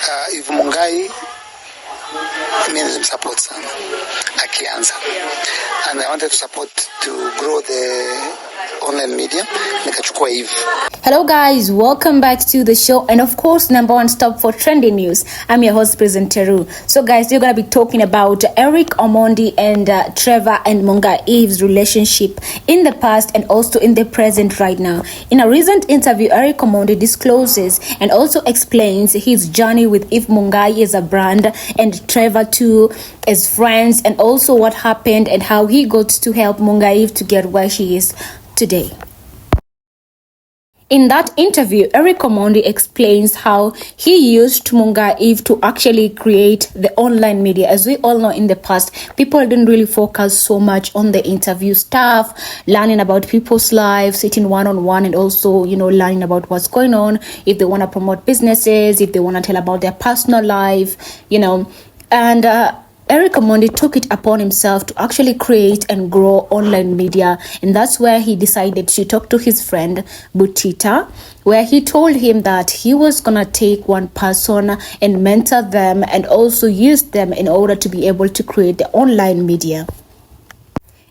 If Mungai means support sana akianza, and I wanted to support to grow the online media, nikachukua hivi. Hello guys, welcome back to the show, and of course number one stop for trending news. I'm your host Presenter. So guys, we're gonna be talking about Eric Omondi and Trevor and Mungai's relationship in the past and also in the present right now. In a recent interview, Eric Omondi discloses and also explains his journey with Eve Mungai as a brand and Trevor too as friends, and also what happened and how he got to help Mungai to get where she is today. In that interview, Eric Omondi explains how he used Mungai to actually create the online media. As we all know, in the past, people didn't really focus so much on the interview stuff, learning about people's lives, sitting one-on-one, and also, learning about what's going on, if they want to promote businesses, if they want to tell about their personal life, and Eric Omondi took it upon himself to actually create and grow online media, and that's where he decided to talk to his friend Butita, where he told him that he was gonna take one person and mentor them and also use them in order to be able to create the online media.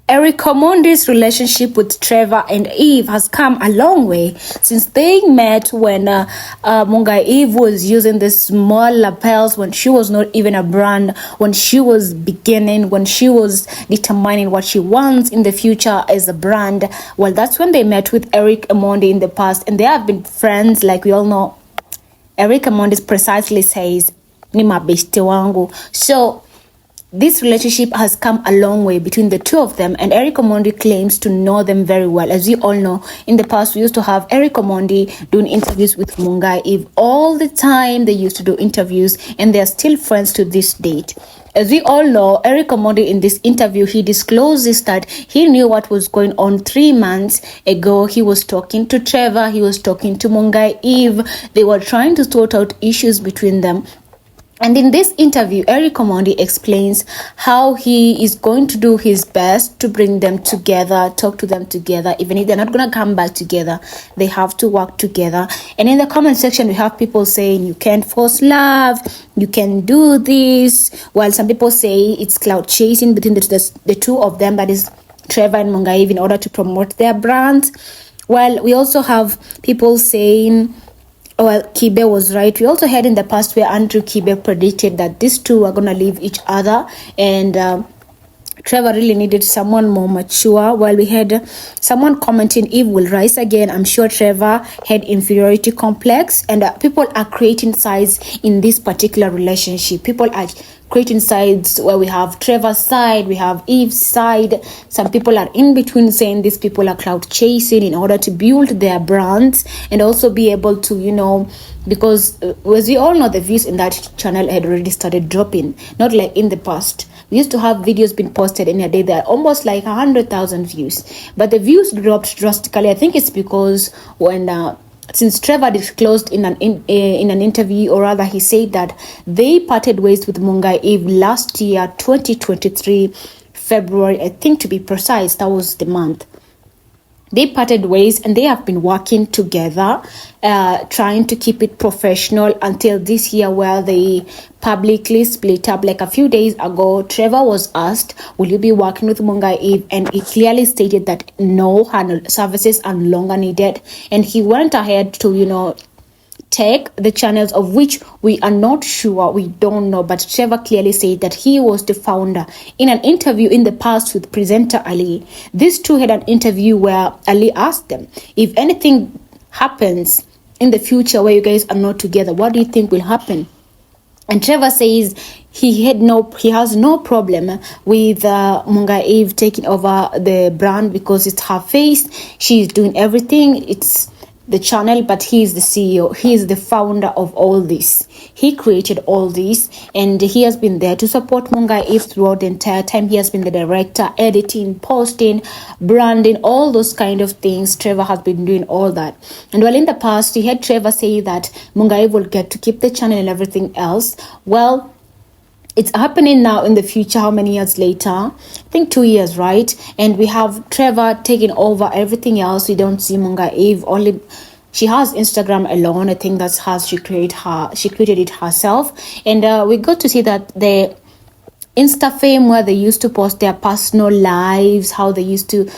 Eric Omondi's relationship with Trevor and Eve has come a long way since they met when Mungai was using the small lapels, when she was not even a brand, when she was beginning, when she was determining what she wants in the future as a brand. Well, that's when they met with Eric Omondi in the past, and they have been friends. Like we all know, Eric Omondi precisely says, "Ni mabeshte wangu." So this relationship has come a long way between the two of them, and Eric Omondi claims to know them very well. As you all know, in the past we used to have Eric Omondi doing interviews with Mungai Eve all the time. They used to do interviews, and they're still friends to this date. As we all know, Eric Omondi in this interview, he discloses that he knew what was going on 3 months ago. He was talking to Trevor, he was talking to Mungai Eve. They were trying to sort out issues between them. And in this interview, Eric Omondi explains how he is going to do his best to bring them together, talk to them together. Even if they're not going to come back together, they have to work together. And in the comment section, we have people saying, you can't force love, you can do this. While some people say it's cloud chasing between the two of them, that is Trevor and Mungai, in order to promote their brand. Well, we also have people saying, well, Kibe was right. We also had in the past where Andrew Kibe predicted that these two are going to leave each other, and Trevor really needed someone more mature. While we had someone commenting, Eve will rise again. I'm sure Trevor had inferiority complex, and people are creating sides in this particular relationship. People are creating sides where we have Trevor's side, we have Eve's side. Some people are in between saying these people are cloud chasing in order to build their brands and also be able to, because as we all know, the views in that channel had already started dropping, not like in the past. We used to have videos being posted in a day that are almost like 100,000 views, but the views dropped drastically. I think it's because when since Trevor disclosed in an interview, or rather he said that they parted ways with Mungai Eve last year, 2023, February, I think to be precise, that was the month. They parted ways, and they have been working together, trying to keep it professional until this year, where they publicly split up. Like a few days ago, Trevor was asked, will you be working with Mungai Eve? And he clearly stated that no, her services are no longer needed. And he went ahead to, take the channels of which we are not sure, we don't know, but Trevor clearly said that he was the founder. In an interview in the past with presenter Ali, these two had an interview where Ali asked them, if anything happens in the future where you guys are not together, what do you think will happen? And Trevor says he has no problem with Mungai Eve taking over the brand because it's her face. She's doing everything. It's the channel, but he is the CEO. He is the founder of all this. He created all this, and he has been there to support Mungai Eve throughout the entire time. He has been the director, editing, posting, branding, all those kind of things. Trevor has been doing all that. And well, in the past, he had Trevor say that Mungai Eve will get to keep the channel and everything else. Well, it's happening now in the future. How many years later? I think 2 years, right? And we have Trevor taking over everything else. We don't see Mungai Eve, only she has Instagram alone. I think that's how she created it herself. And we got to see that the Insta fame, where they used to post their personal lives, how they used to,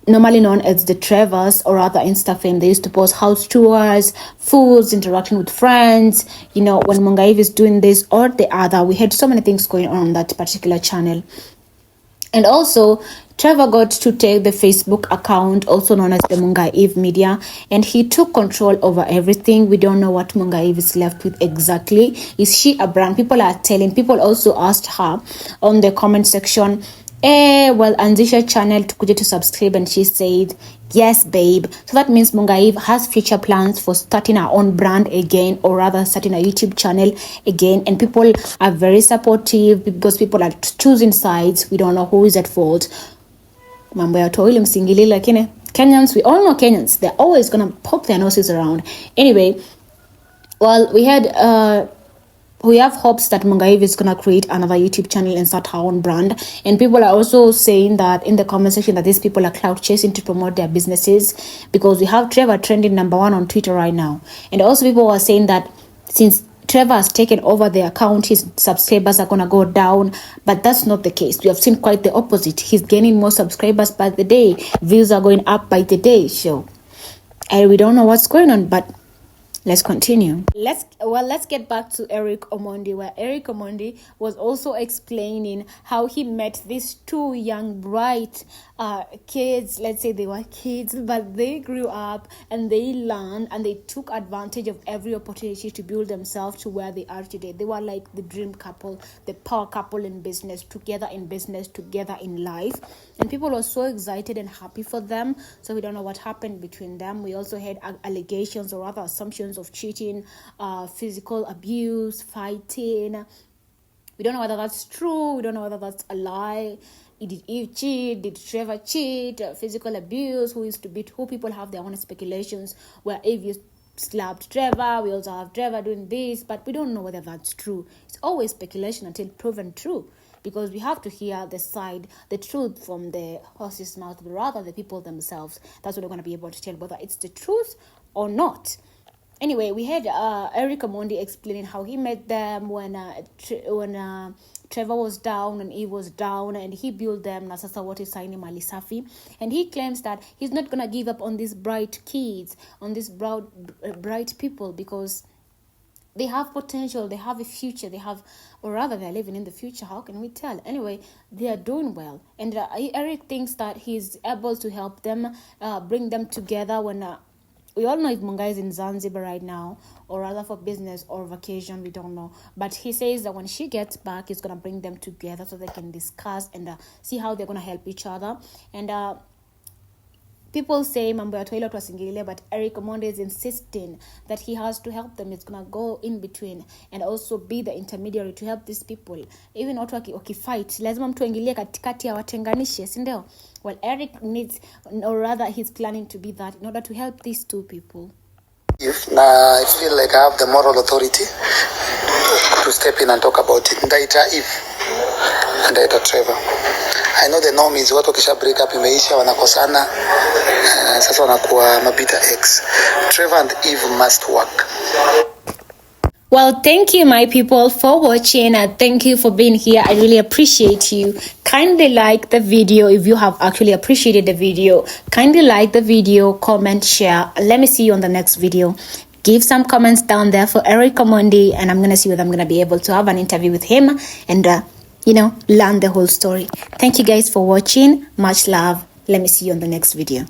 normally known as the Trevors or other Insta fame, they used to post house tours, foods, interacting with friends. When Mungai is doing this or the other, we had so many things going on that particular channel. And also, Trevor got to take the Facebook account, also known as the Mungai Media, and he took control over everything. We don't know what Mungai is left with exactly. Is she a brand? People are telling. People also asked her on the comment section, well, Anzisha channel to subscribe, and she said, yes, babe. So that means Mungai has future plans for starting her own brand again, or rather starting a YouTube channel again. And people are very supportive because people are choosing sides. We don't know who is at fault. Mambo ya toili msingili, lakini Kenyans, we all know Kenyans, they're always gonna pop their noses around. Anyway, well, we have hopes that Mungai is going to create another YouTube channel and start her own brand. And people are also saying that in the comment section that these people are clout chasing to promote their businesses, because we have Trevor trending #1 on Twitter right now. And also people are saying that since Trevor has taken over the account, his subscribers are going to go down. But that's not the case. We have seen quite the opposite. He's gaining more subscribers by the day. Views are going up by the day. So we don't know what's going on, but let's continue. Let's get back to Eric Omondi, where Eric Omondi was also explaining how he met these two young, bright kids. Let's say they were kids, but they grew up and they learned and they took advantage of every opportunity to build themselves to where they are today. They were like the dream couple, the power couple in business, together in life. And people were so excited and happy for them. So we don't know what happened between them. We also had allegations or other assumptions of cheating, physical abuse, fighting. We don't know whether that's true. We don't know whether that's a lie. Did Eve cheat? Did Trevor cheat? Physical abuse. Who used to beat who? People have their own speculations where Eve slapped Trevor. We also have Trevor doing this, but we don't know whether that's true. It's always speculation until proven true, because we have to hear the truth from the horse's mouth, but rather the people themselves. That's what we're going to be able to tell whether it's the truth or not. Anyway, we had Eric Omondi explaining how he met them when Trevor was down and Eve was down, and he built them na sasa wote saini mali safi. And he claims that he's not going to give up on these bright kids, on these bright people, because they have potential, they have a future, or rather they're living in the future. How can we tell? Anyway, they are doing well. And Eric thinks that he's able to help them, bring them together when... we all know if Mungai is in Zanzibar right now, or rather for business or vacation, we don't know. But he says that when she gets back, he's going to bring them together so they can discuss and see how they're going to help each other. And people say mambo ya toilet wasingile, but Eric Omondi is insisting that he has to help them. It's going to go in between and also be the intermediary to help these people. Even watu wakifight, lazima mtu aingilie katikati ya watenganishe, si ndio? Well, Eric needs, or rather he's planning to be that in order to help these two people. I feel like I have the moral authority to step in and talk about it. Ndaita Eve, ndaita Trevor. I know the norm is watu kisha break up imeisha, wanakosana, sasa wanakuwa mabita ex. Trevor and Eve must work. Well, thank you, my people, for watching. Thank you for being here. I really appreciate you. Kindly like the video if you have actually appreciated the video. Kindly like the video, comment, share. Let me see you on the next video. Give some comments down there for Eric Omondi, and I'm going to see whether I'm going to be able to have an interview with him and, learn the whole story. Thank you guys for watching. Much love. Let me see you on the next video.